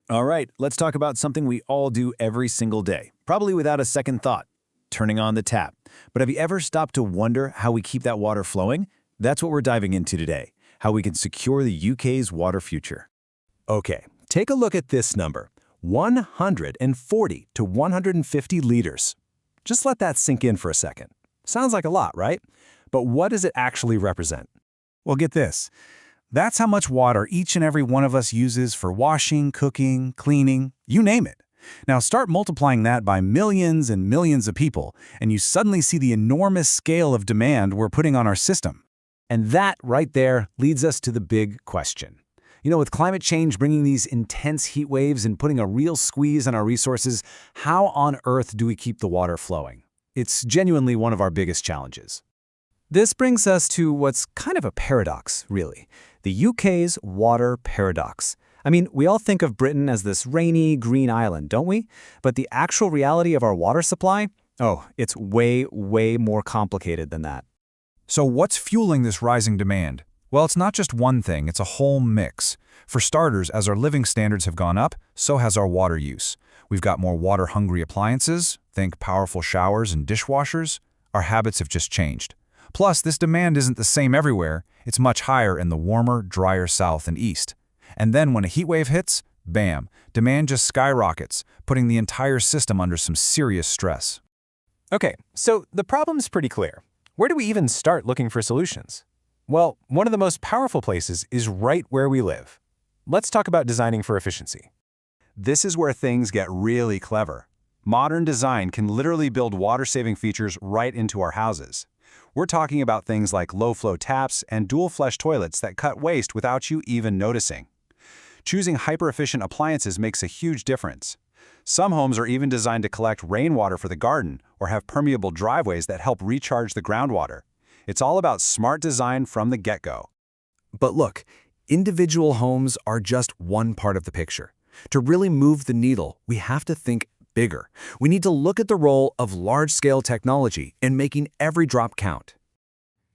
All right, let's talk about something we all do every single day, probably without a second thought, turning on the tap. But have you ever stopped to wonder how we keep that water flowing? That's what we're diving into today, how we can secure the UK's water future. Okay, take a look at this number, 140 to 150 liters. Just let that sink in for a second. Sounds like a lot, right? But what does it actually represent? Well, get this. That's how much water each and every one of us uses for washing, cooking, cleaning, you name it. Now start multiplying that by millions and millions of people, and you suddenly see the enormous scale of demand we're putting on our system. And that right there leads us to the big question. With climate change bringing these intense heat waves and putting a real squeeze on our resources, how on earth do we keep the water flowing? It's genuinely one of our biggest challenges. This brings us to what's kind of a paradox, really. The UK's water paradox. I mean, we all think of Britain as this rainy, green island, don't we? But the actual reality of our water supply? Oh, it's way, way more complicated than that. So what's fueling this rising demand? Well, it's not just one thing, it's a whole mix. For starters, as our living standards have gone up, so has our water use. We've got more water-hungry appliances, think powerful showers and dishwashers. Our habits have just changed. Plus, this demand isn't the same everywhere. It's much higher in the warmer, drier south and east. And then when a heat wave hits, bam, demand just skyrockets, putting the entire system under some serious stress. Okay, so the problem's pretty clear. Where do we even start looking for solutions? Well, one of the most powerful places is right where we live. Let's talk about designing for efficiency. This is where things get really clever. Modern design can literally build water-saving features right into our houses. We're talking about things like low-flow taps and dual-flush toilets that cut waste without you even noticing. Choosing hyper-efficient appliances makes a huge difference. Some homes are even designed to collect rainwater for the garden or have permeable driveways that help recharge the groundwater. It's all about smart design from the get-go. But look, individual homes are just one part of the picture. To really move the needle, we have to think bigger. We need to look at the role of large-scale technology in making every drop count.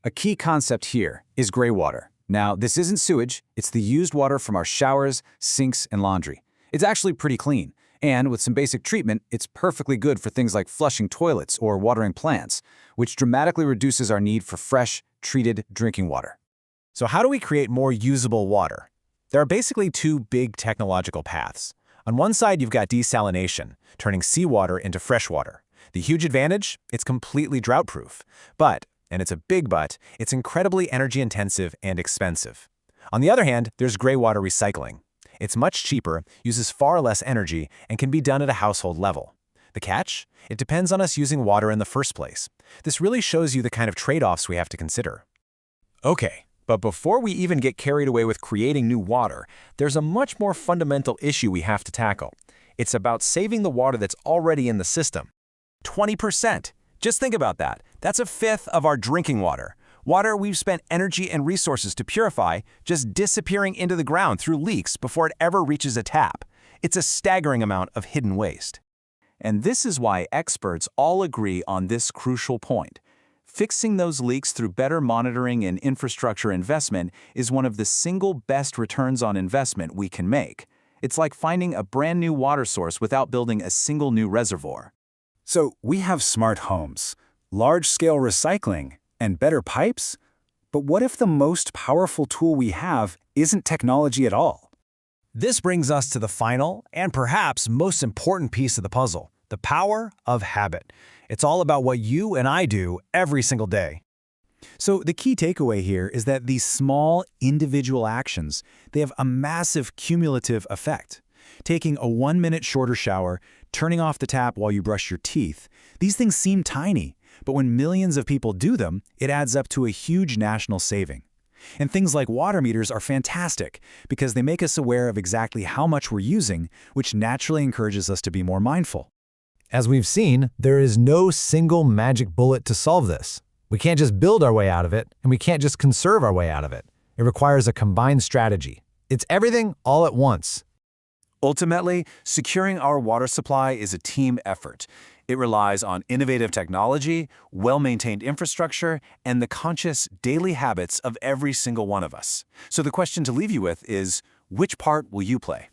A key concept here is gray water. Now, this isn't sewage, it's the used water from our showers, sinks, and laundry. It's actually pretty clean, and with some basic treatment, it's perfectly good for things like flushing toilets or watering plants, which dramatically reduces our need for fresh, treated drinking water. So how do we create more usable water? There are basically two big technological paths. On one side, you've got desalination, turning seawater into fresh water. The huge advantage? It's completely drought-proof. But, and it's a big but, it's incredibly energy-intensive and expensive. On the other hand, there's gray water recycling. It's much cheaper, uses far less energy, and can be done at a household level. The catch? It depends on us using water in the first place. This really shows you the kind of trade-offs we have to consider. Okay. But before we even get carried away with creating new water, there's a much more fundamental issue we have to tackle. It's about saving the water that's already in the system. 20%. Just think about that. That's a fifth of our drinking water. Water we've spent energy and resources to purify just disappearing into the ground through leaks before it ever reaches a tap. It's a staggering amount of hidden waste. And this is why experts all agree on this crucial point. Fixing those leaks through better monitoring and infrastructure investment is one of the single best returns on investment we can make. It's like finding a brand new water source without building a single new reservoir. So we have smart homes, large-scale recycling, and better pipes? But what if the most powerful tool we have isn't technology at all? This brings us to the final and perhaps most important piece of the puzzle, the power of habit. It's all about what you and I do every single day. So the key takeaway here is that these small individual actions, they have a massive cumulative effect. Taking a 1-minute shorter shower, turning off the tap while you brush your teeth, these things seem tiny, but when millions of people do them, it adds up to a huge national saving. And things like water meters are fantastic because they make us aware of exactly how much we're using, which naturally encourages us to be more mindful. As we've seen, there is no single magic bullet to solve this. We can't just build our way out of it, and we can't just conserve our way out of it. It requires a combined strategy. It's everything all at once. Ultimately, securing our water supply is a team effort. It relies on innovative technology, well-maintained infrastructure, and the conscious daily habits of every single one of us. So the question to leave you with is, which part will you play?